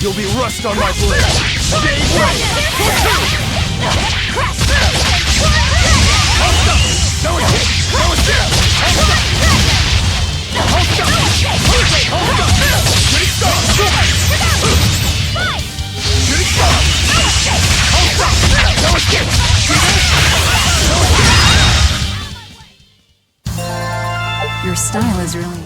You'll be rust on my blade. Stay away. Hold up. No escape. No escape. Hold up. Hold up. Hold up. Shooting star. Shooting star. Hold up. No escape. No escape. Your style is really...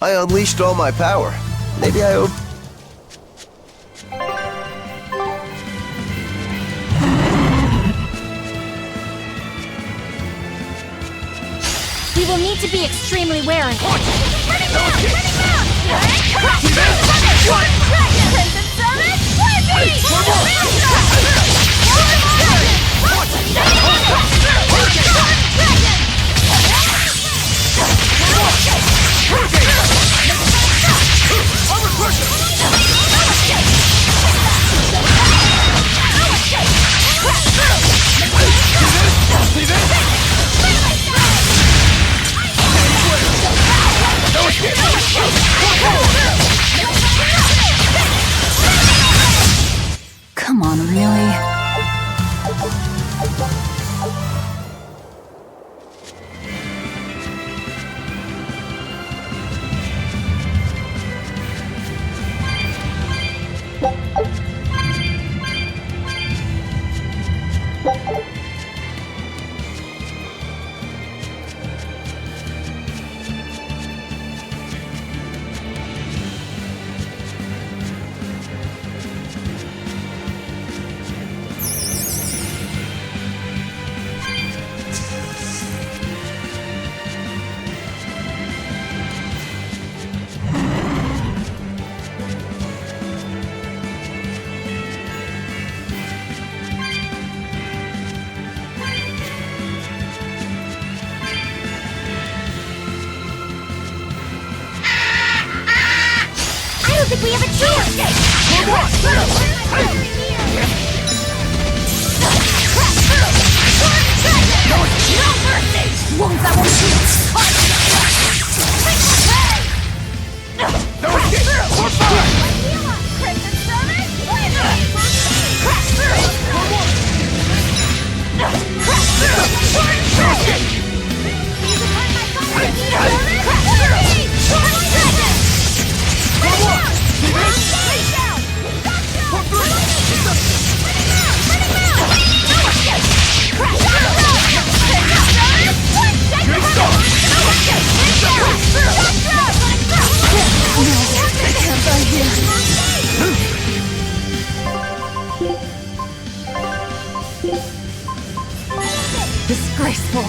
I unleashed all my power. Maybe I owed... We will need to be extremely wary. Come on, really? I don't think we have a choice! No mercy! Wounds that won't heal! No escape! We're fine! Disgraceful.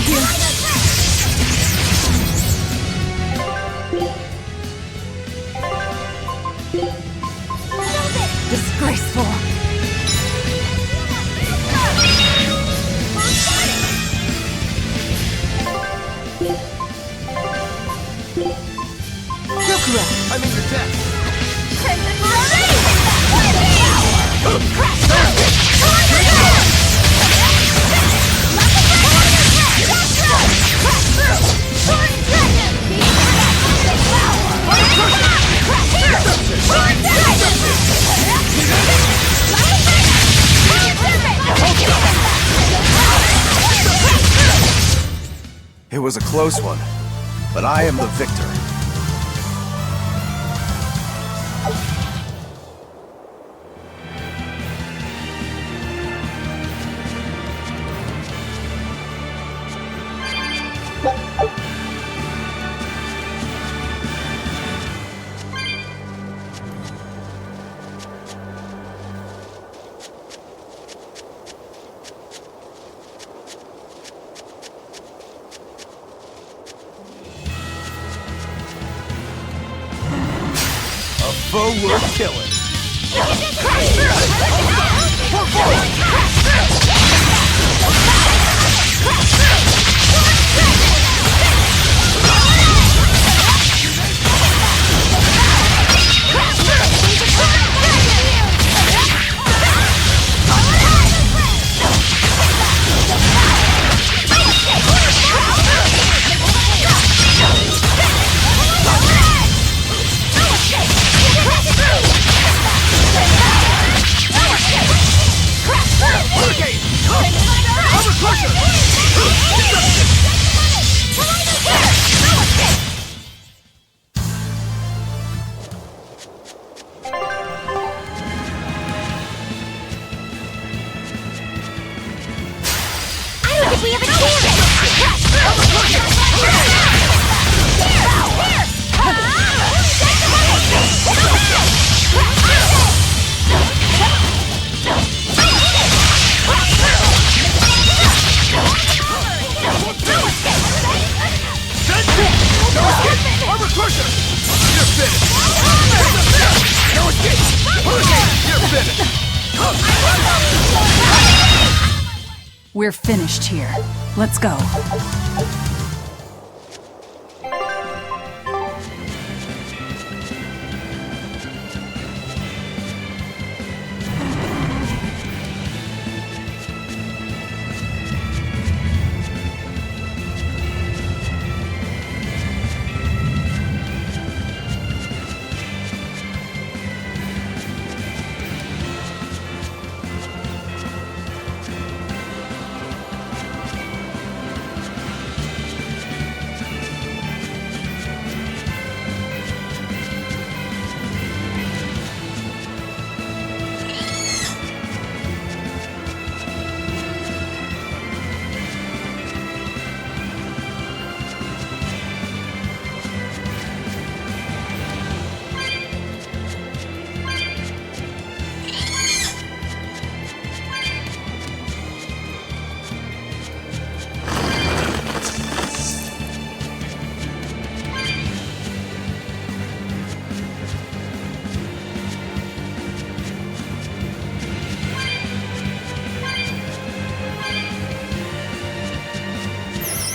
here. Disgraceful. You're correct. I'm in your debt. It was a close one, but I am the victor. Foe worth killing. We have a chance! Armor crusher! You're finished! No escape! You're finished! We're finished here. Let's go.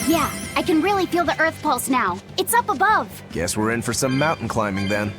Yeah, I can really feel the Earth pulse now. It's up above. Guess we're in for some mountain climbing then.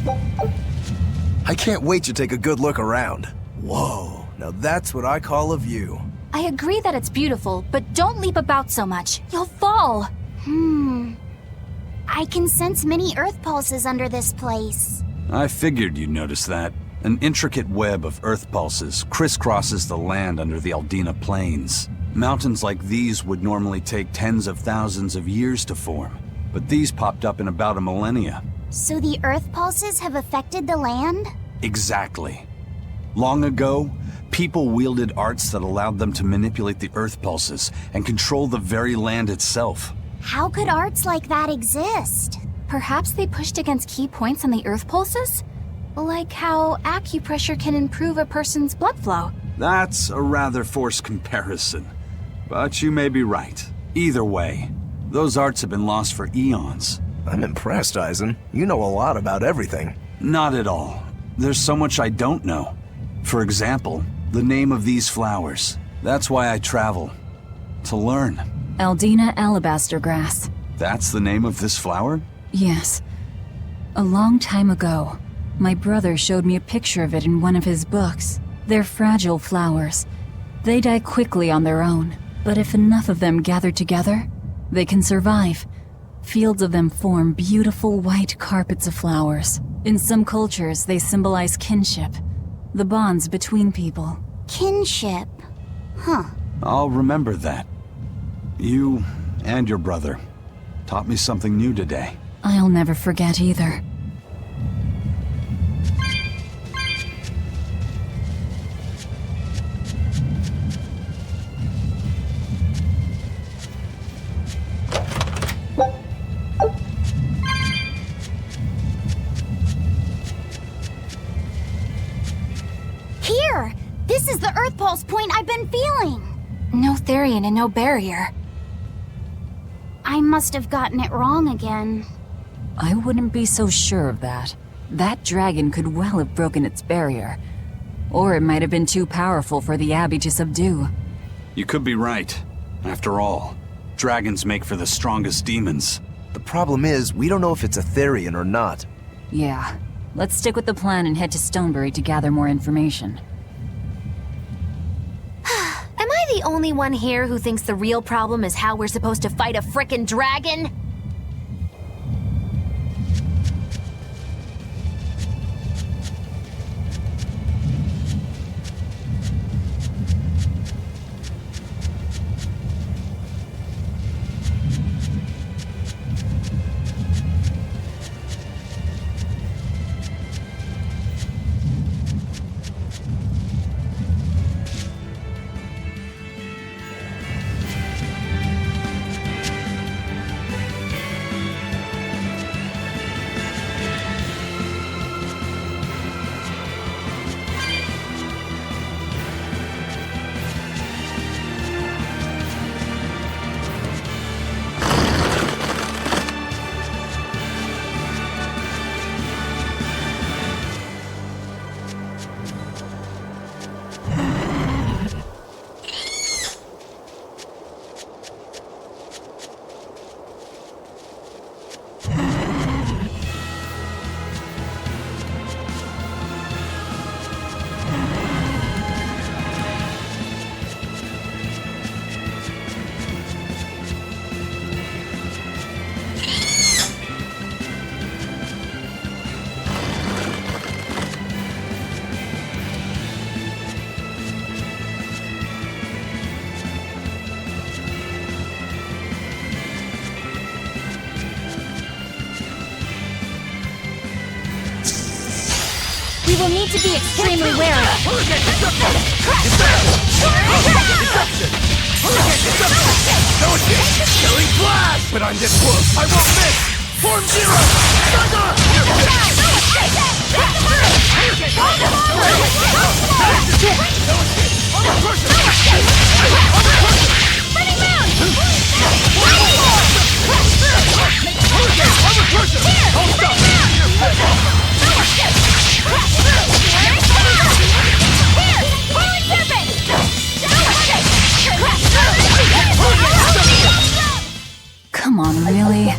I can't wait to take a good look around. Whoa, now that's what I call a view. I agree that it's beautiful, but don't leap about so much. You'll fall. I can sense many earth pulses under this place. I figured you'd notice that. An intricate web of earth pulses crisscrosses the land under the Aldina Plains. Mountains like these would normally take tens of thousands of years to form, but these popped up in about a millennia. So the earth pulses have affected the land? Exactly. Long ago, people wielded arts that allowed them to manipulate the earth pulses and control the very land itself. How could arts like that exist? Perhaps they pushed against key points on the earth pulses? Like how acupressure can improve a person's blood flow. That's a rather forced comparison, but you may be right. Either way, those arts have been lost for eons. I'm impressed, Eisen. You know a lot about everything. Not at all. There's so much I don't know. For example, the name of these flowers. That's why I travel. To learn. Aldina alabaster grass. That's the name of this flower? Yes. A long time ago, my brother showed me a picture of it in one of his books. They're fragile flowers. They die quickly on their own, but if enough of them gather together, they can survive. Fields of them form beautiful white carpets of flowers. In some cultures, they symbolize kinship, the bonds between people. Kinship. Huh. I'll remember that. You and your brother taught me something new today. I'll never forget either. Here! This is the earth pulse point I've been feeling! No Therian and no barrier. I must have gotten it wrong again. I wouldn't be so sure of that. That dragon could well have broken its barrier. Or it might have been too powerful for the Abbey to subdue. You could be right. After all, dragons make for the strongest demons. The problem is, we don't know if it's a Therian or not. Yeah. Let's stick with the plan and head to Stonebury to gather more information. Am I the only one here who thinks the real problem is how we're supposed to fight a frickin' dragon? We will need to be extremely wary. Killing flash! But I'm this close, I won't miss! Form zero! Come on, really?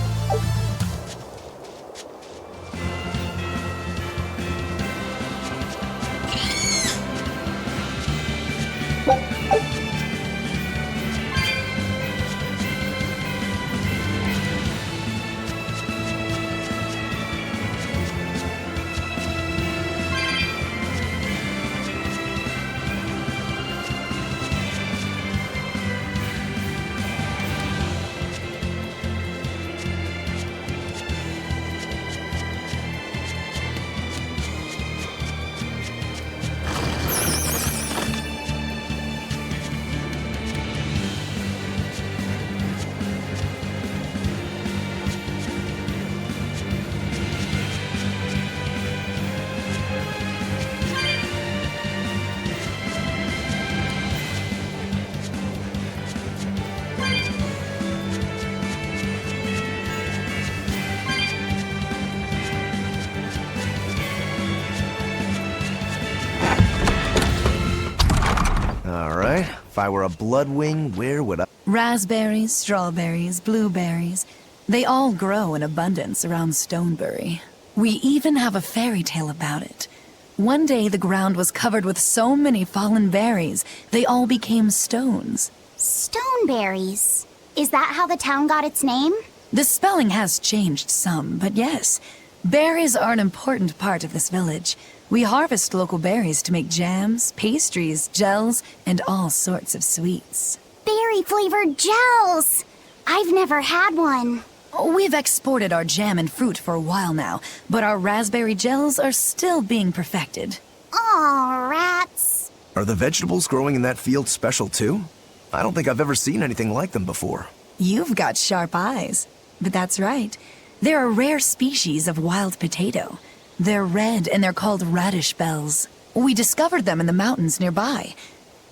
If I were a bloodwing, where would I... Raspberries, strawberries, blueberries. They all grow in abundance around Stonebury. We even have a fairy tale about it. One day the ground was covered with so many fallen berries, they all became stones. Stoneberries. Is that how the town got its name? The spelling has changed some, but yes. Berries are an important part of this village. We harvest local berries to make jams, pastries, gels, and all sorts of sweets. Berry-flavored gels! I've never had one. We've exported our jam and fruit for a while now, but our raspberry gels are still being perfected. Aw, rats. Are the vegetables growing in that field special too? I don't think I've ever seen anything like them before. You've got sharp eyes. But that's right. They're a rare species of wild potato. They're red and they're called radish bells. We discovered them in the mountains nearby.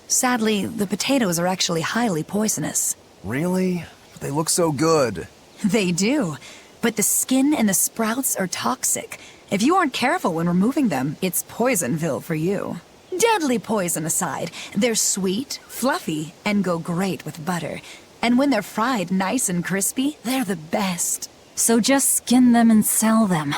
Sadly, the potatoes are actually highly poisonous. Really? They look so good. They do. But the skin and the sprouts are toxic. If you aren't careful when removing them, it's Poisonville for you. Deadly poison aside, they're sweet, fluffy, and go great with butter. And when they're fried nice and crispy, they're the best. So just skin them and sell them.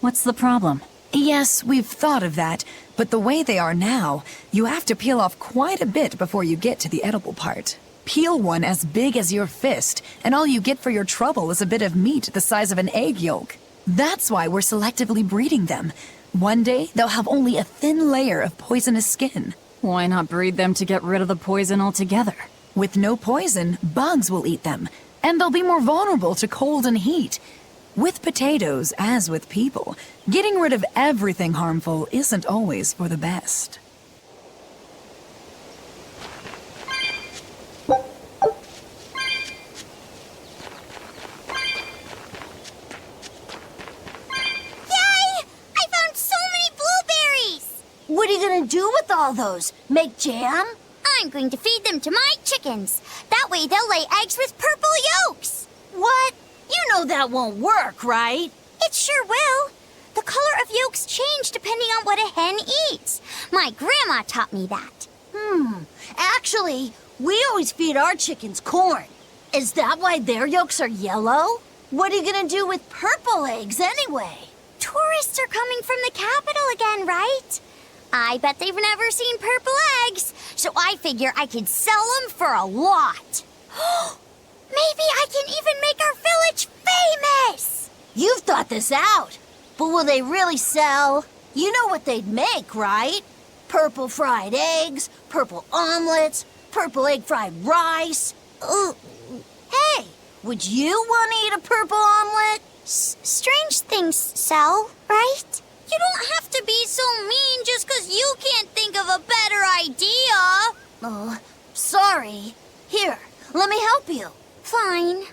What's the problem? Yes, we've thought of that, but the way they are now, you have to peel off quite a bit before you get to the edible part. Peel one as big as your fist, and all you get for your trouble is a bit of meat the size of an egg yolk. That's why we're selectively breeding them. One day, they'll have only a thin layer of poisonous skin. Why not breed them to get rid of the poison altogether? With no poison, bugs will eat them, and they'll be more vulnerable to cold and heat. With potatoes, as with people, getting rid of everything harmful isn't always for the best. What are you gonna do with all those? Make jam? I'm going to feed them to my chickens. That way they'll lay eggs with purple yolks. What? You know that won't work, right? It sure will. The color of yolks change depending on what a hen eats. My grandma taught me that. Actually, we always feed our chickens corn. Is that why their yolks are yellow? What are you gonna do with purple eggs anyway? Tourists are coming from the capital again, right? I bet they've never seen purple eggs, so I figure I could sell them for a lot. Maybe I can even make our village famous! You've thought this out, but will they really sell? You know what they'd make, right? Purple fried eggs, purple omelets, purple egg fried rice. Hey, would you want to eat a purple omelet? Strange things sell, right? You don't have to be so mean just 'cause you can't think of a better idea. Oh, sorry. Here, let me help you. Fine.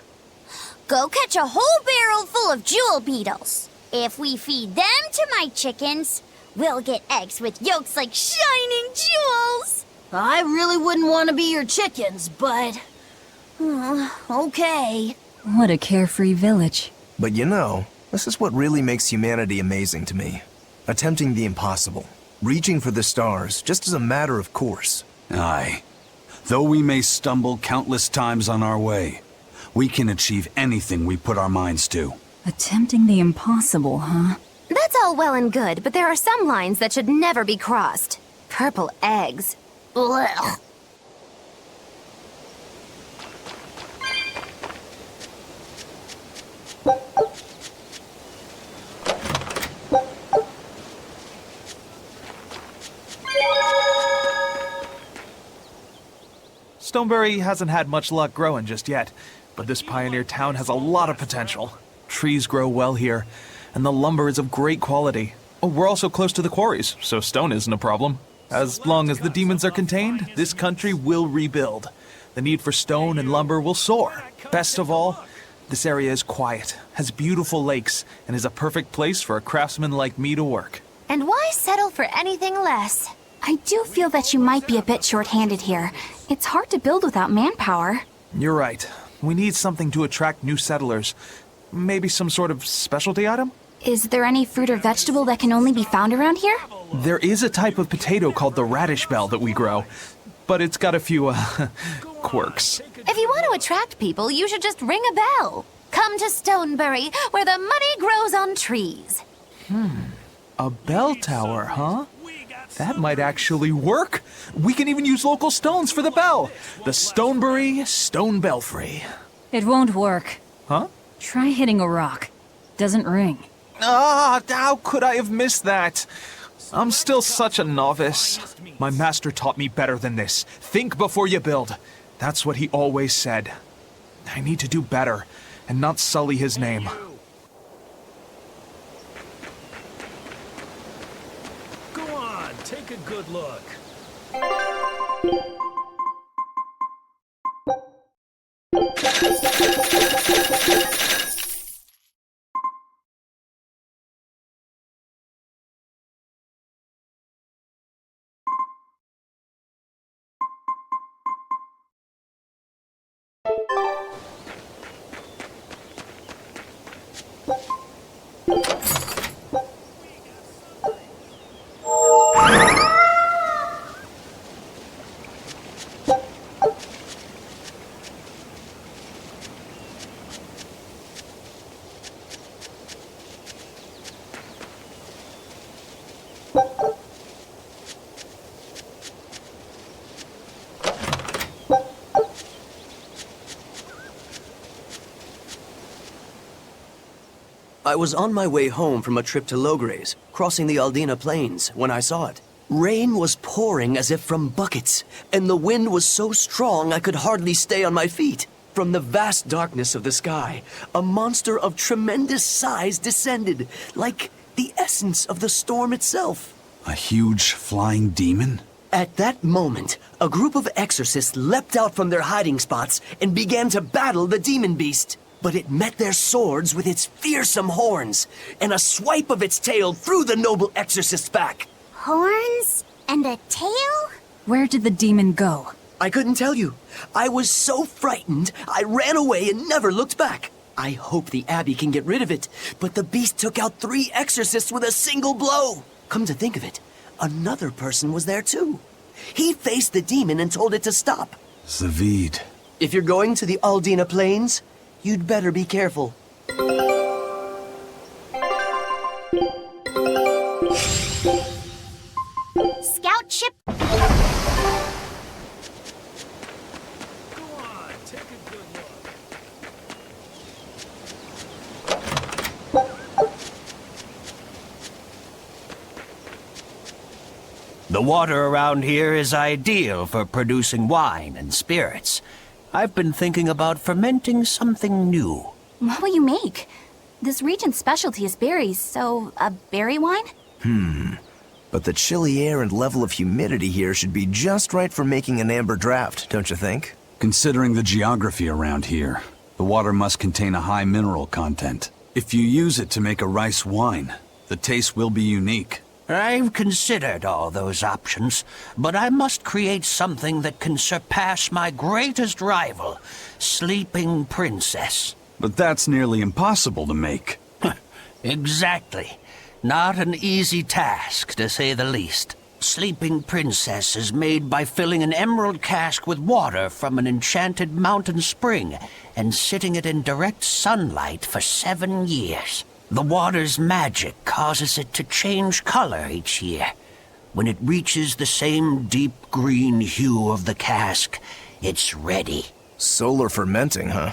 Go catch a whole barrel full of jewel beetles. If we feed them to my chickens, we'll get eggs with yolks like shining jewels. I really wouldn't want to be your chickens, but... okay. What a carefree village. But you know, this is what really makes humanity amazing to me. Attempting the impossible. Reaching for the stars, just as a matter of course. Aye. Though we may stumble countless times on our way, we can achieve anything we put our minds to. Attempting the impossible, huh? That's all well and good, but there are some lines that should never be crossed. Purple eggs. Ugh. Stonebury hasn't had much luck growing just yet, but this pioneer town has a lot of potential. Trees grow well here, and the lumber is of great quality. Oh, we're also close to the quarries, so stone isn't a problem. As long as the demons are contained, this country will rebuild. The need for stone and lumber will soar. Best of all, this area is quiet, has beautiful lakes, and is a perfect place for a craftsman like me to work. And why settle for anything less? I do feel that you might be a bit short-handed here. It's hard to build without manpower. You're right. We need something to attract new settlers. Maybe some sort of specialty item? Is there any fruit or vegetable that can only be found around here? There is a type of potato called the radish bell that we grow, but it's got a few, quirks. If you want to attract people, you should just ring a bell. Come to Stonebury, where the money grows on trees. A bell tower, huh? That might actually work. We can even use local stones for the bell. The Stonebury Stone Belfry. It won't work. Huh? Try hitting a rock. Doesn't ring. Ah, how could I have missed that? I'm still such a novice. My master taught me better than this. Think before you build. That's what he always said. I need to do better and not sully his name. Go on, take a good look. I was on my way home from a trip to Logres, crossing the Aldina Plains, when I saw it. Rain was pouring as if from buckets, and the wind was so strong I could hardly stay on my feet. From the vast darkness of the sky, a monster of tremendous size descended, like the essence of the storm itself. A huge flying demon? At that moment, a group of exorcists leapt out from their hiding spots and began to battle the demon beast. But it met their swords with its fearsome horns, and a swipe of its tail threw the noble exorcist's back. Horns and a tail? Where did the demon go? I couldn't tell you. I was so frightened, I ran away and never looked back. I hope the Abbey can get rid of it, but the beast took out 3 exorcists with a single blow. Come to think of it, another person was there too. He faced the demon and told it to stop. Zavid. If you're going to the Aldina Plains, you'd better be careful. Scout ship. Go on, take a good look. The water around here is ideal for producing wine and spirits. I've been thinking about fermenting something new. What will you make? This region's specialty is berries, so a berry wine? But the chilly air and level of humidity here should be just right for making an amber draft, don't you think? Considering the geography around here, the water must contain a high mineral content. If you use it to make a rice wine, the taste will be unique. I've considered all those options, but I must create something that can surpass my greatest rival, Sleeping Princess. But that's nearly impossible to make. Exactly. Not an easy task, to say the least. Sleeping Princess is made by filling an emerald cask with water from an enchanted mountain spring and sitting it in direct sunlight for 7 years. The water's magic causes it to change color each year. When it reaches the same deep green hue of the cask, it's ready. Solar fermenting, huh?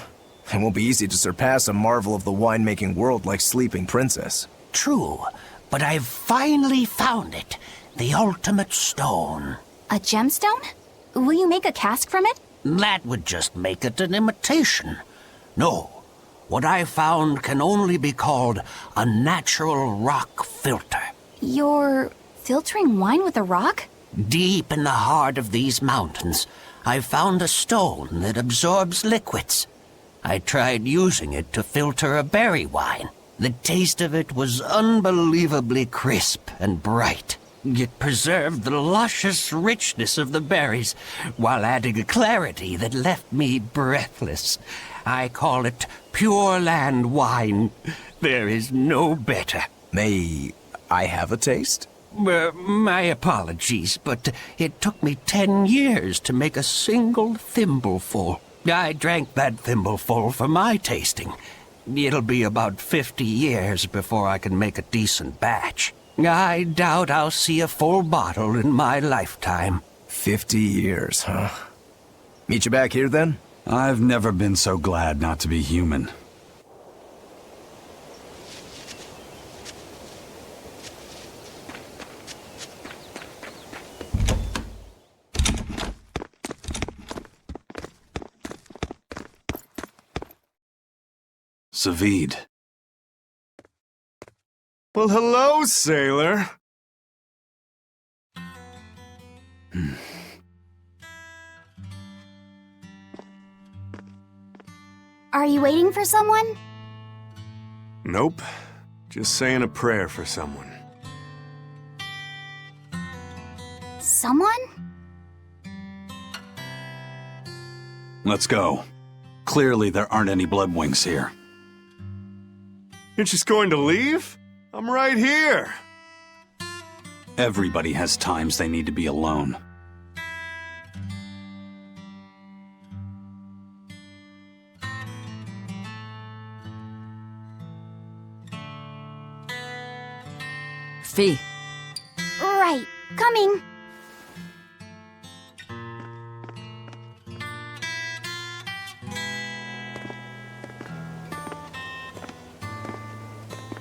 It won't be easy to surpass a marvel of the winemaking world like Sleeping Princess. True, but I've finally found it. The ultimate stone. A gemstone? Will you make a cask from it? That would just make it an imitation. No, what I found can only be called a natural rock filter. You're filtering wine with a rock? Deep in the heart of these mountains, I found a stone that absorbs liquids. I tried using it to filter a berry wine. The taste of it was unbelievably crisp and bright. It preserved the luscious richness of the berries, while adding a clarity that left me breathless. I call it Pure Land wine. There is no better. May I have a taste? My apologies, but it took me 10 years to make a single thimbleful. I drank that thimbleful for my tasting. It'll be about 50 years before I can make a decent batch. I doubt I'll see a full bottle in my lifetime. 50 years, huh? Meet you back here, then? I've never been so glad not to be human. Savid. Well, hello, sailor. Are you waiting for someone? Nope. Just saying a prayer for someone. Someone? Let's go. Clearly there aren't any bloodwings here. You're just going to leave? I'm right here. Everybody has times they need to be alone. Fee. Right. Coming.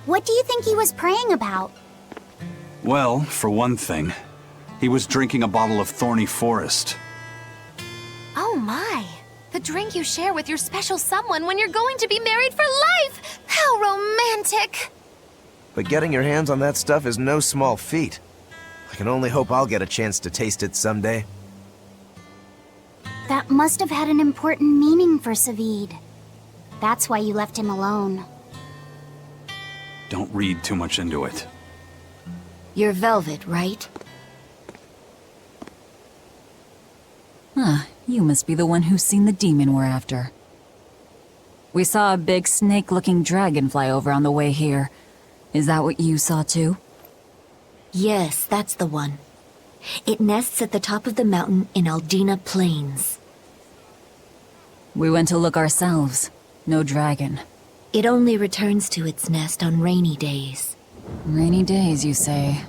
What do you think he was praying about? Well, for one thing, he was drinking a bottle of thorny forest. Oh my. The drink you share with your special someone when you're going to be married for life! How romantic! But getting your hands on that stuff is no small feat. I can only hope I'll get a chance to taste it someday. That must have had an important meaning for Savid. That's why you left him alone. Don't read too much into it. You're Velvet, right? Huh, you must be the one who's seen the demon we're after. We saw a big snake-looking dragon fly over on the way here. Is that what you saw too? Yes, that's the one. It nests at the top of the mountain in Aldina Plains. We went to look ourselves. No dragon. It only returns to its nest on rainy days. Rainy days, you say?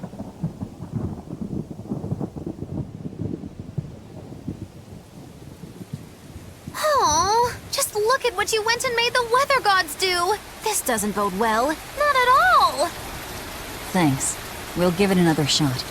Oh, just look at what you went and made the weather gods do! This doesn't bode well. Not at all! Thanks. We'll give it another shot.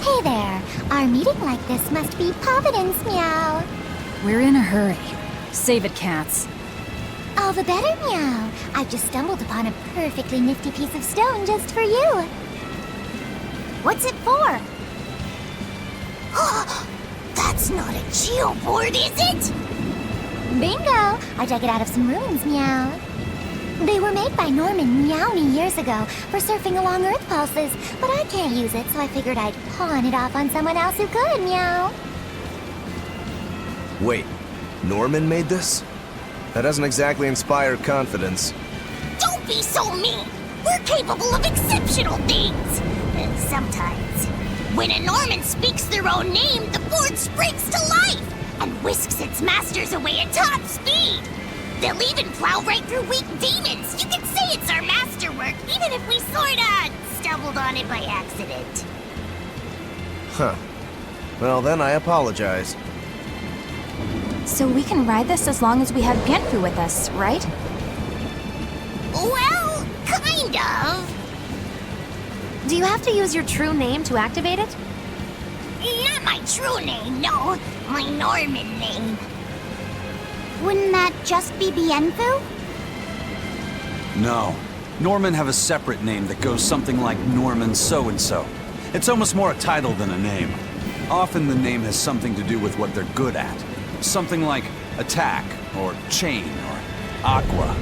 Hey there. Our meeting like this must be Providence, meow. We're in a hurry. Save it, cats. All the better, meow. I've just stumbled upon a perfectly nifty piece of stone just for you. What's it for? That's not a geoboard, is it? Bingo! I dug it out of some ruins, meow. They were made by Norman Meowny years ago for surfing along Earth pulses, but I can't use it, so I figured I'd pawn it off on someone else who could, meow. Wait, Norman made this? That doesn't exactly inspire confidence. Don't be so mean! We're capable of exceptional things! Sometimes. When a Norman speaks their own name, the board springs to life and whisks its masters away at top speed. They'll even plow right through weak demons. You can say it's our masterwork, even if we sorta stumbled on it by accident. Huh. Well, then I apologize. So we can ride this as long as we have Gentfu with us, right? Well, kind of. Do you have to use your true name to activate it? Not my true name, no. My Norman name. Wouldn't that just be Bienfu? No. Norman have a separate name that goes something like Norman so-and-so. It's almost more a title than a name. Often the name has something to do with what they're good at. Something like attack, or chain, or aqua.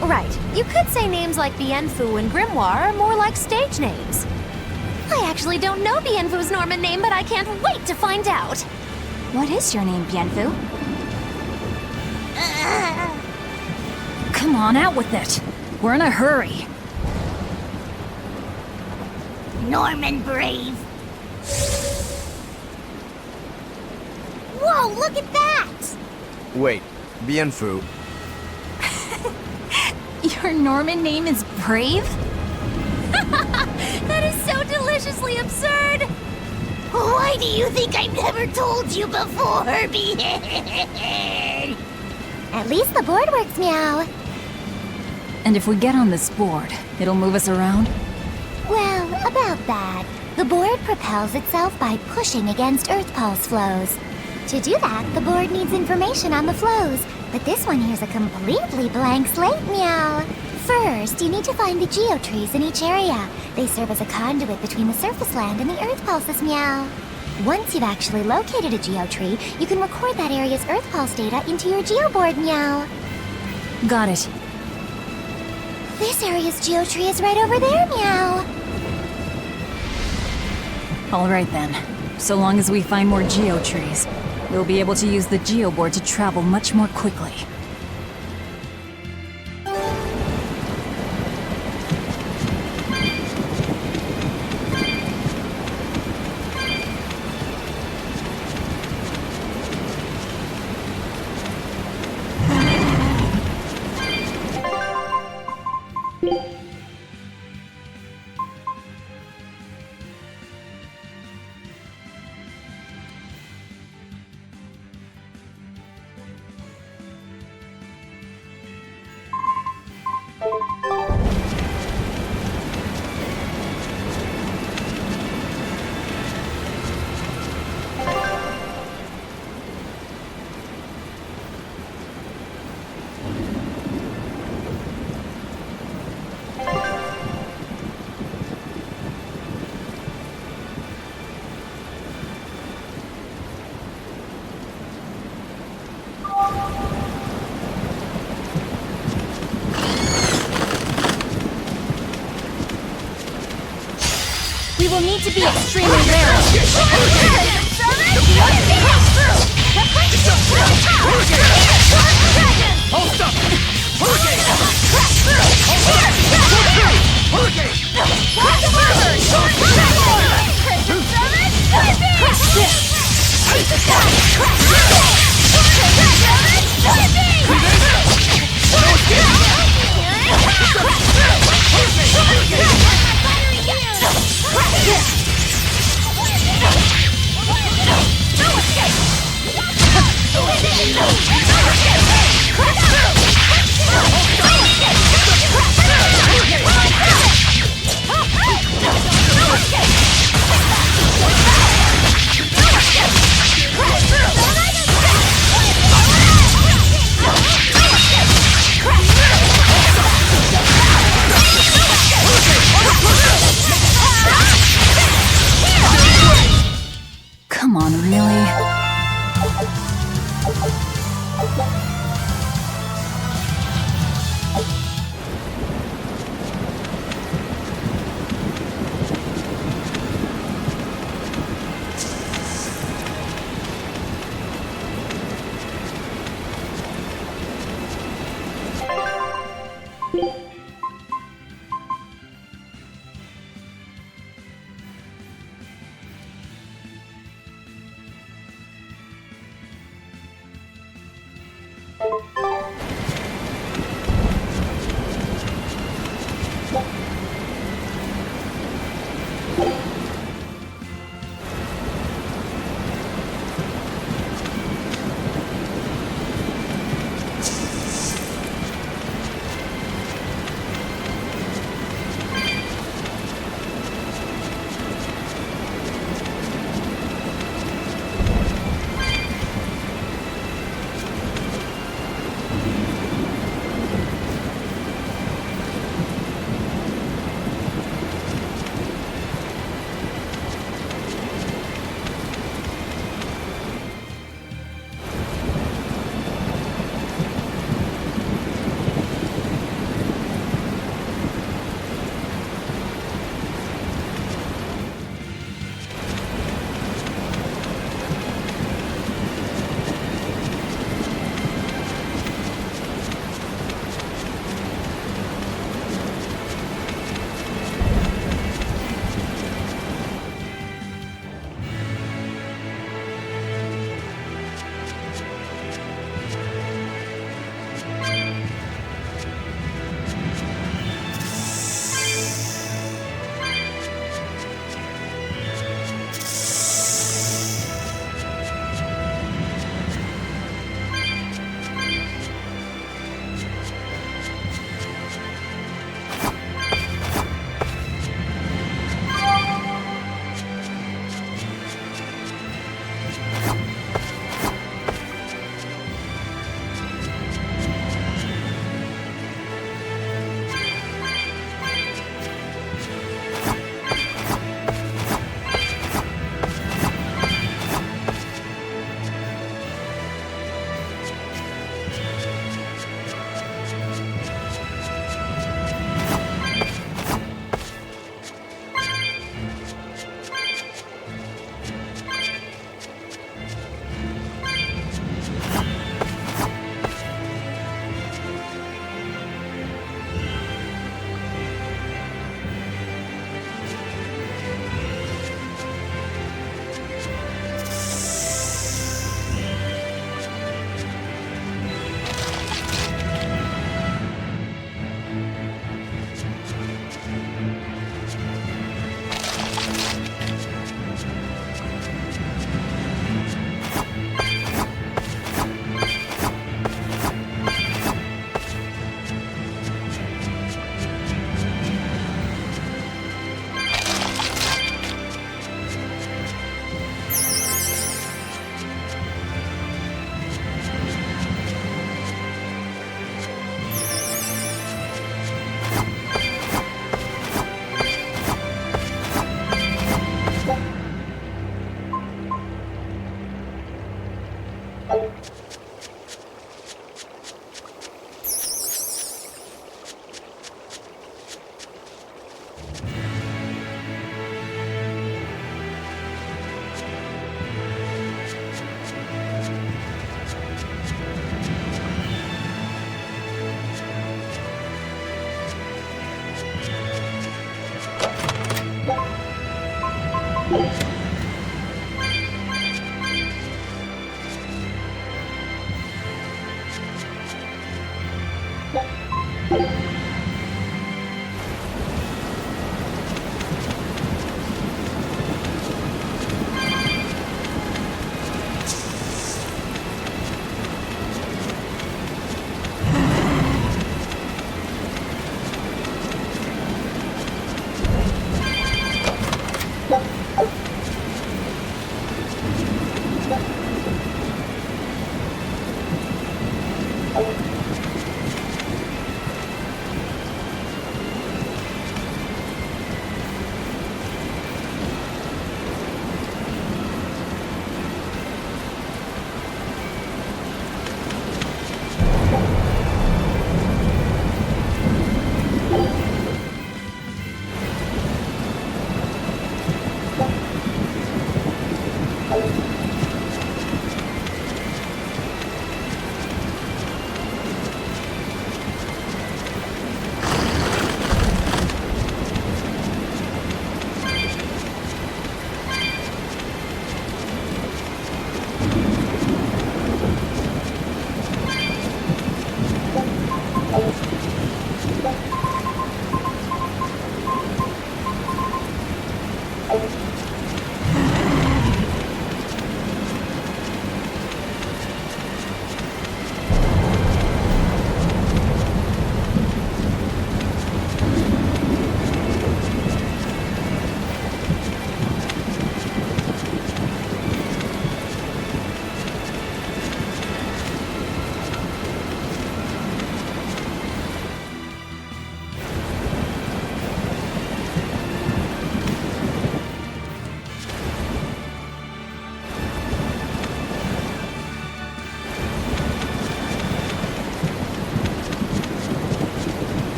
Right. You could say names like Bienfu and Grimoire are more like stage names. I actually don't know Bienfu's Norman name, but I can't wait to find out. What is your name, Bienfu? Come on, out with it. We're in a hurry. Norman Brave. Whoa, look at that! Wait, Bienfu. Your Norman name is Brave? That is so deliciously absurd! Why do you think I've never told you before, Behead? At least the board works, Meow. And if we get on this board, it'll move us around? Well, about that. The board propels itself by pushing against Earth Pulse flows. To do that, the board needs information on the flows, but this one here's a completely blank slate, Meow. First, you need to find the geotrees in each area. They serve as a conduit between the surface land and the Earth Pulses, Meow. Once you've actually located a geotree, you can record that area's Earth Pulse data into your geoboard, Meow. Got it. This area's geotree is right over there, Meow. All right then. So long as we find more geotrees, we'll be able to use the geoboard to travel much more quickly. We will need to be extremely wary. Hold up! Hurricane! Come on, really?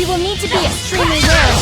will need to be extremely wary.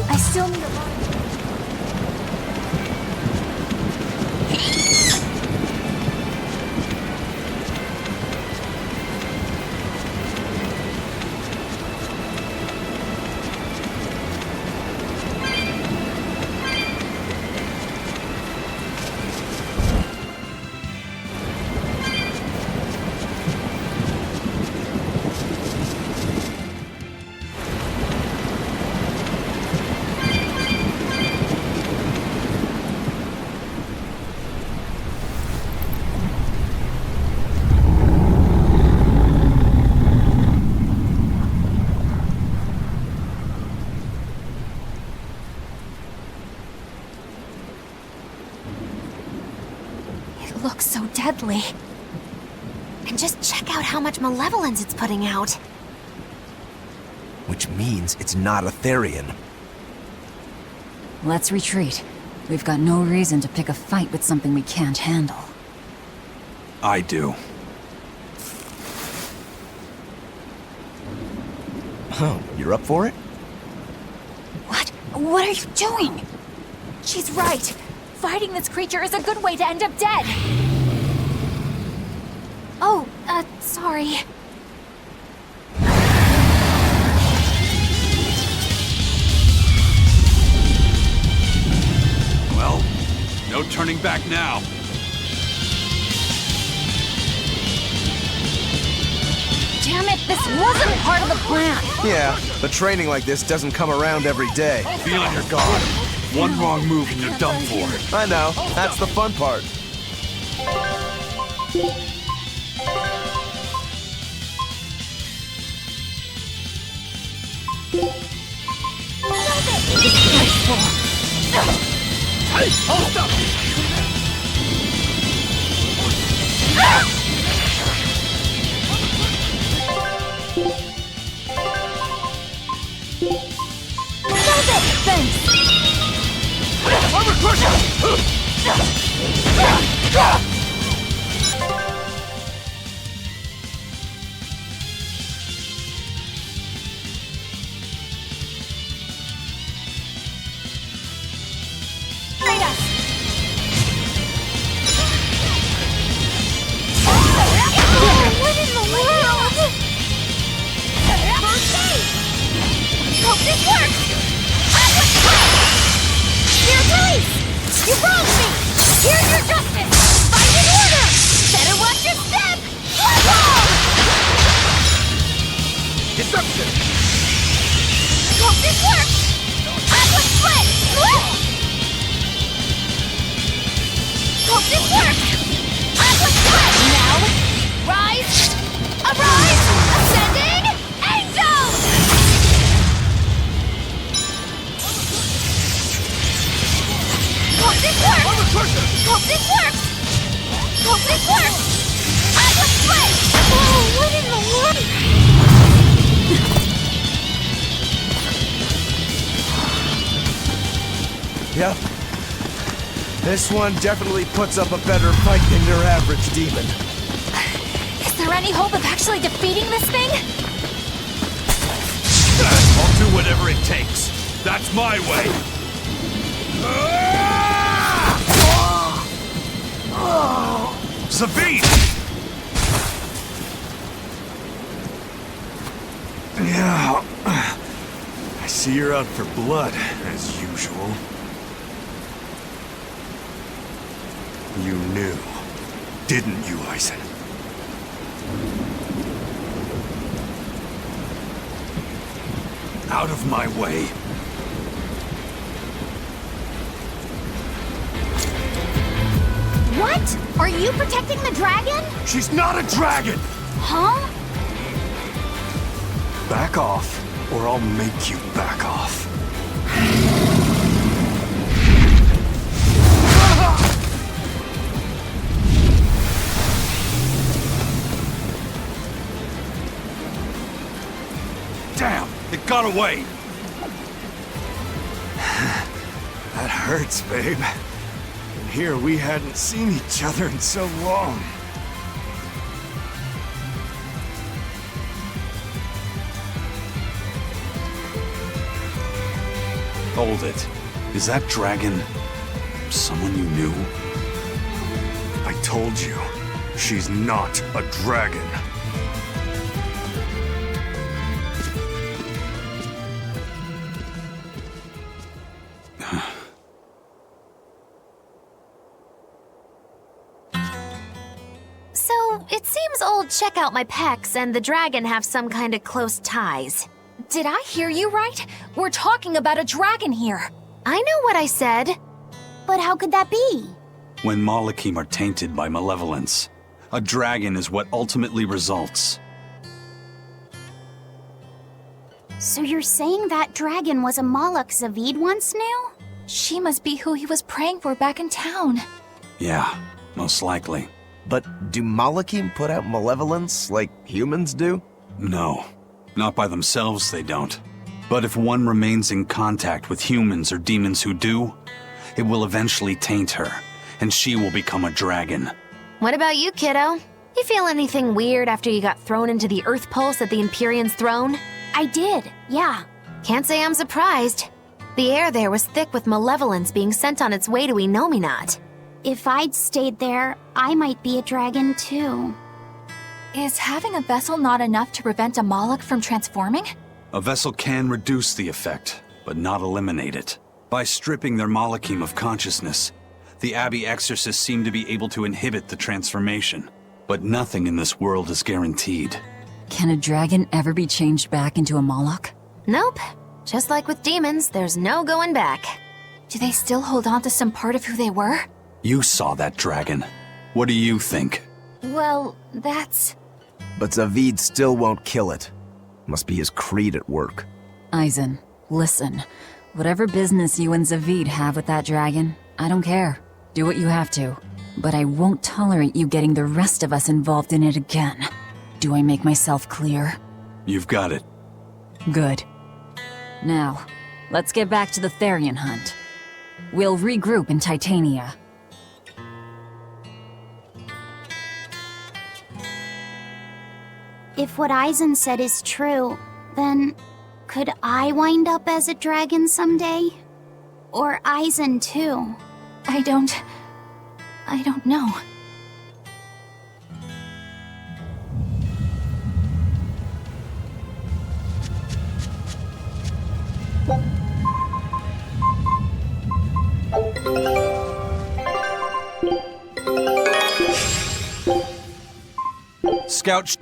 I still need a lot. It looks so deadly. And just check out how much malevolence it's putting out. Which means it's not a Therian. Let's retreat. We've got no reason to pick a fight with something we can't handle. I do. Oh, you're up for it? What? What are you doing? She's right. Fighting this creature is a good way to end up dead. Oh, sorry. Well, no turning back now. Damn it, this wasn't part of the plan. Yeah, but training like this doesn't come around every day. Be on your guard. One wrong move and you're done for. I know, that's the fun part. Hey, hold up! Thanks. Armor crusher! Fight us. What in the world? Hope this works. Dear police! You wronged me! Here's your justice! Fight in order! Better watch your step! Deception! Hope this works! Aqua split! Hope this works! Aqua split! Now, rise! Arise! Ascending! Angel! Hope this works! Hope this works! Hope this works! Aqua split! Oh, what in the world? Yep. This one definitely puts up a better fight than your average demon. Is there any hope of actually defeating this thing? I'll do whatever it takes. That's my way. Savine! Yeah. I see you're out for blood, as usual. You knew, didn't you, Eisen? Out of my way. What? Are you protecting the dragon? She's not a dragon! Huh? Back off, or I'll make you back off. Damn! It got away! That hurts, babe. And here we hadn't seen each other in so long. Hold it. Is that dragon someone you knew? I told you, she's not a dragon. So, it seems old Check Out My Pecs and the dragon have some kind of close ties. Did I hear you right? We're talking about a dragon here. I know what I said. But how could that be? When Malachim are tainted by malevolence, a dragon is what ultimately results. So you're saying that dragon was a Moloch Zavid once knew? She must be who he was praying for back in town. Yeah, most likely. But do Malachim put out malevolence like humans do? No, not by themselves they don't. But if one remains in contact with humans or demons who do, it will eventually taint her, and she will become a dragon. What about you, kiddo? You feel anything weird after you got thrown into the Earth Pulse at the Empyrean's throne? I did, yeah. Can't say I'm surprised. The air there was thick with malevolence being sent on its way to Enominat. If I'd stayed there, I might be a dragon too. Is having a vessel not enough to prevent a Moloch from transforming? A vessel can reduce the effect, but not eliminate it. By stripping their Malachim of consciousness, the Abbey exorcists seem to be able to inhibit the transformation. But nothing in this world is guaranteed. Can a dragon ever be changed back into a Moloch? Nope. Just like with demons, there's no going back. Do they still hold on to some part of who they were? You saw that dragon. What do you think? Well, that's... But Zavid still won't kill it. Must be his creed at work. Eisen, listen. Whatever business you and Zavid have with that dragon, I don't care. Do what you have to. But I won't tolerate you getting the rest of us involved in it again. Do I make myself clear? You've got it. Good. Now, let's get back to the Therian hunt. We'll regroup in Titania. If what Eisen said is true, then could I wind up as a dragon someday? Or Eisen too? I don't know. Scout...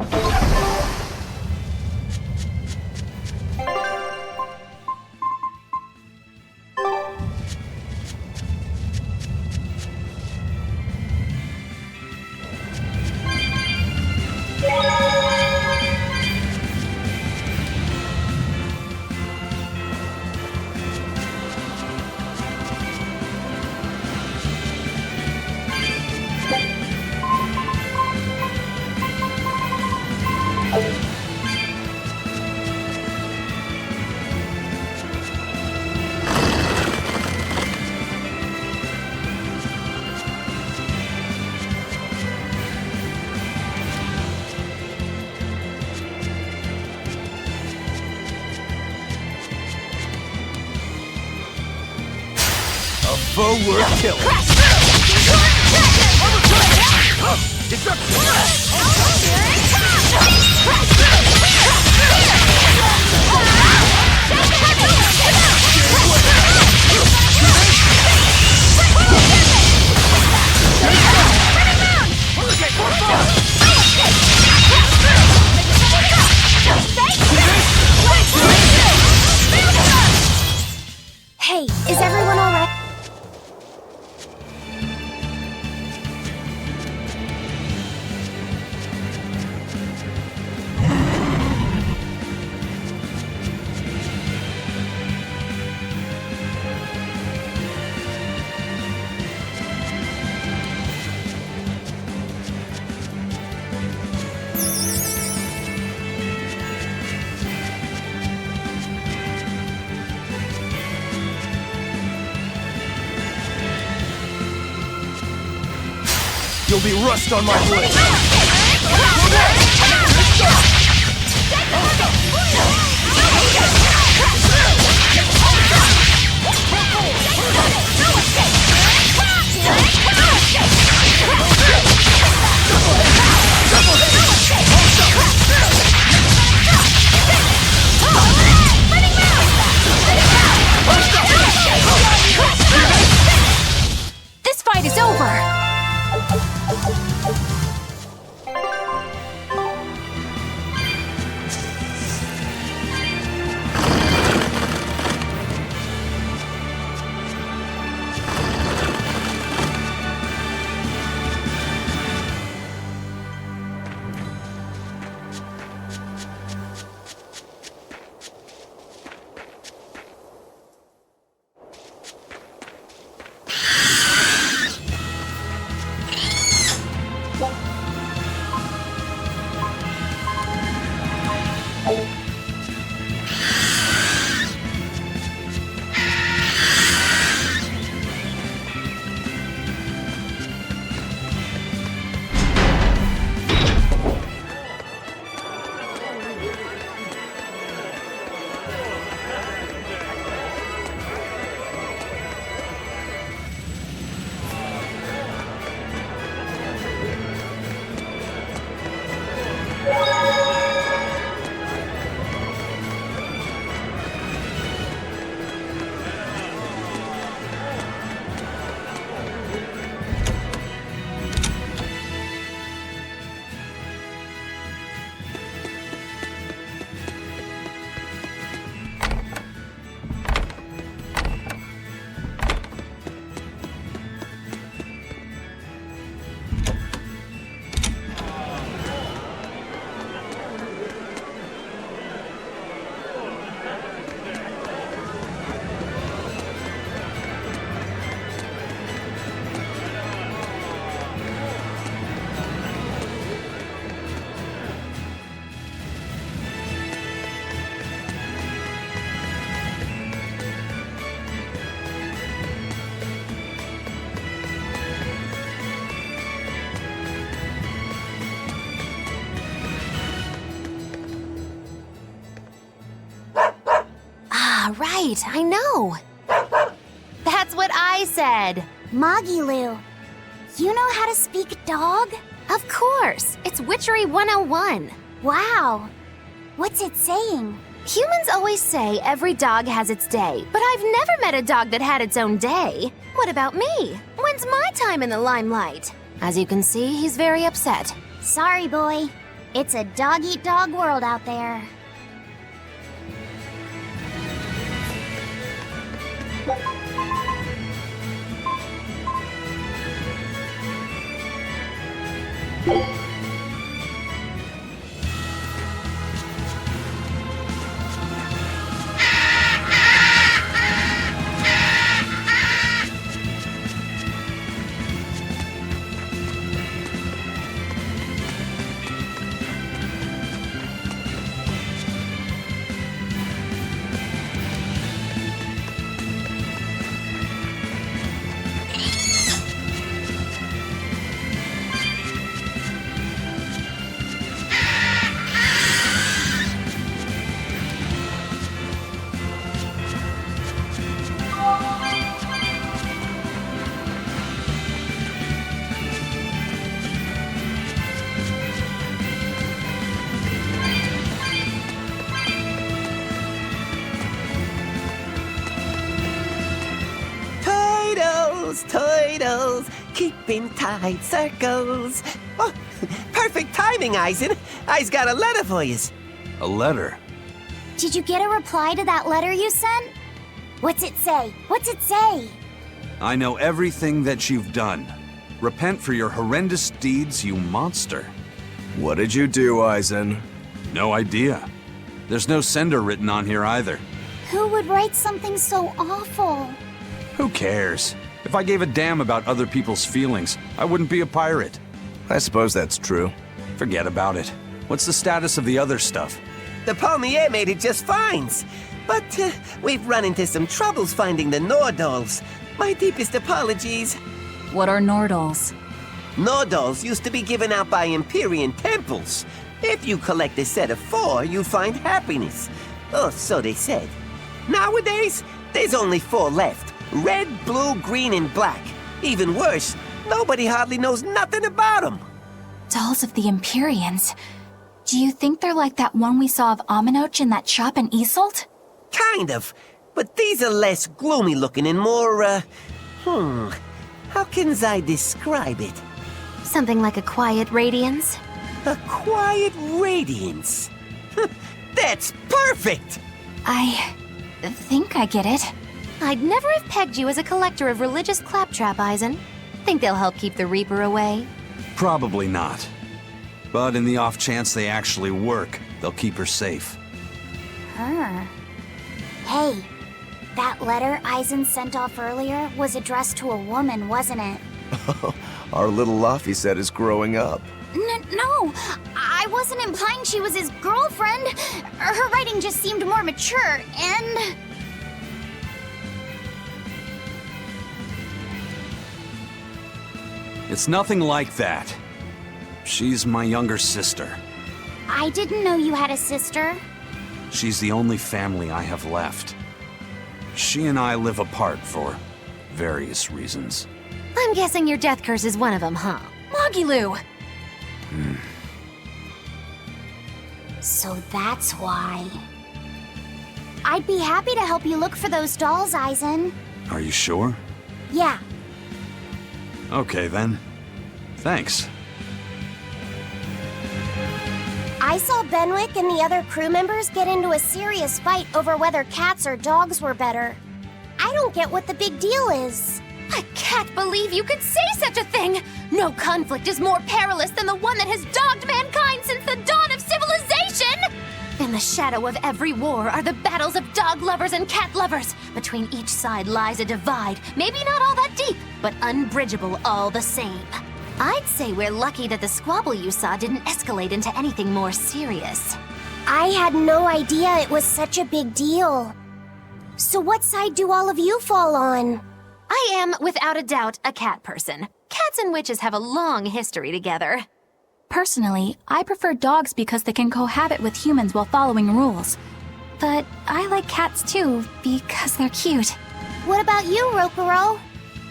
Foe worth killing. Hey, is everyone alright? You'll be rust on my blade. This fight is over! Right, I know. That's what I said. Magilu, you know how to speak dog? Of course, it's Witchery 101. Wow. What's it saying? Humans always say every dog has its day, but I've never met a dog that had its own day. What about me? When's my time in the limelight? As you can see, he's very upset. Sorry, boy. It's a dog-eat-dog world out there. Toidles, keeping tight circles. Oh, perfect timing, Eisen. I's got a letter for yous. A letter? Did you get a reply to that letter you sent? What's it say? What's it say? I know everything that you've done. Repent for your horrendous deeds, you monster. What did you do, Eisen? No idea. There's no sender written on here either. Who would write something so awful? Who cares? If I gave a damn about other people's feelings, I wouldn't be a pirate. I suppose that's true. Forget about it. What's the status of the other stuff? The Palmier made it just fine. But we've run into some troubles finding the Nordals. My deepest apologies. What are Nordals? No dolls used to be given out by Empyrean temples. If you collect a set of 4, you find happiness. Oh, so they said. Nowadays, there's only 4 left. Red, blue, green, and black. Even worse, nobody hardly knows nothing about them. Dolls of the Empyreans. Do you think they're like that one we saw of Aminoch in that shop in Isolt? Kind of. But these are less gloomy looking and more, how can I describe it? Something like a quiet radiance? A quiet radiance. That's perfect! I think I get it. I'd never have pegged you as a collector of religious claptrap, Eisen. Think they'll help keep the Reaper away? Probably not. But in the off chance they actually work, they'll keep her safe. Hey, that letter Eisen sent off earlier was addressed to a woman, wasn't it? Our little Luffy said is growing up. No, I wasn't implying she was his girlfriend. Her writing just seemed more mature, and... It's nothing like that. She's my younger sister. I didn't know you had a sister. She's the only family I have left. She and I live apart for various reasons. I'm guessing your death curse is one of them, huh? Magilu! So that's why. I'd be happy to help you look for those dolls, Eisen. Are you sure? Yeah. Okay then. Thanks. I saw Benwick and the other crew members get into a serious fight over whether cats or dogs were better. I don't get what the big deal is. I can't believe you could say such a thing! No conflict is more perilous than the one that has dogged mankind since the dawn of civilization! In the shadow of every war are the battles of dog lovers and cat lovers. Between each side lies a divide, maybe not all that deep, but unbridgeable all the same. I'd say we're lucky that the squabble you saw didn't escalate into anything more serious. I had no idea it was such a big deal. So what side do all of you fall on? I am, without a doubt, a cat person. Cats and witches have a long history together. Personally, I prefer dogs because they can cohabit with humans while following rules. But I like cats too, because they're cute. What about you, Rokuro?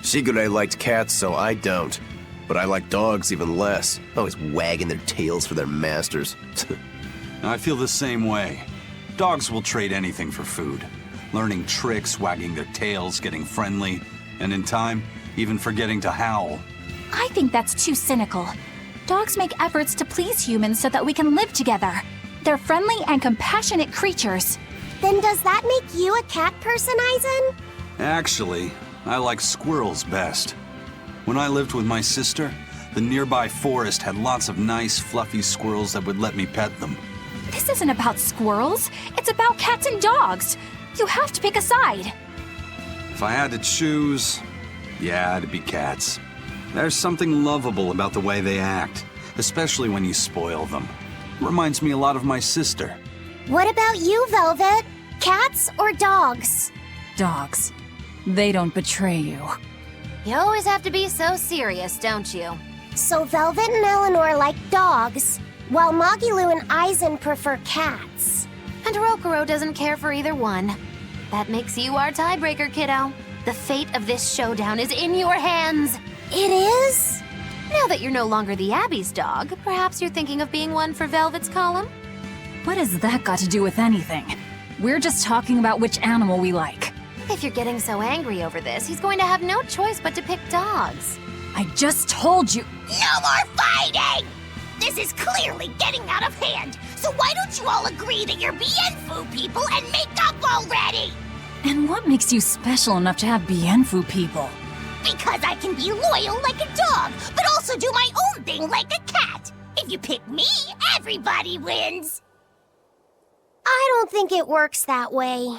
Shigure liked cats, so I don't. But I like dogs even less. Always wagging their tails for their masters. I feel the same way. Dogs will trade anything for food. Learning tricks, wagging their tails, getting friendly, and in time, even forgetting to howl. I think that's too cynical. Dogs make efforts to please humans so that we can live together. They're friendly and compassionate creatures. Then does that make you a cat person, Eisen? Actually, I like squirrels best. When I lived with my sister, the nearby forest had lots of nice, fluffy squirrels that would let me pet them. This isn't about squirrels. It's about cats and dogs. You have to pick a side. If I had to choose, yeah, it'd be cats. There's something lovable about the way they act, especially when you spoil them. Reminds me a lot of my sister. What about you, Velvet? Cats or dogs? Dogs. They don't betray you. You always have to be so serious, don't you? So Velvet and Eleanor like dogs, while Magilu and Eisen prefer cats. And Rokuro doesn't care for either one. That makes you our tiebreaker, kiddo. The fate of this showdown is in your hands. It is? Now that you're no longer the Abbey's dog, perhaps you're thinking of being one for Velvet's column? What has that got to do with anything? We're just talking about which animal we like. If you're getting so angry over this, he's going to have no choice but to pick dogs. I just told you. No more fighting! This is clearly getting out of hand, so why don't you all agree that you're Bienfu people and make up already? And what makes you special enough to have Bienfu people? Because I can be loyal like a dog, but also do my own thing like a cat. If you pick me, everybody wins. I don't think it works that way.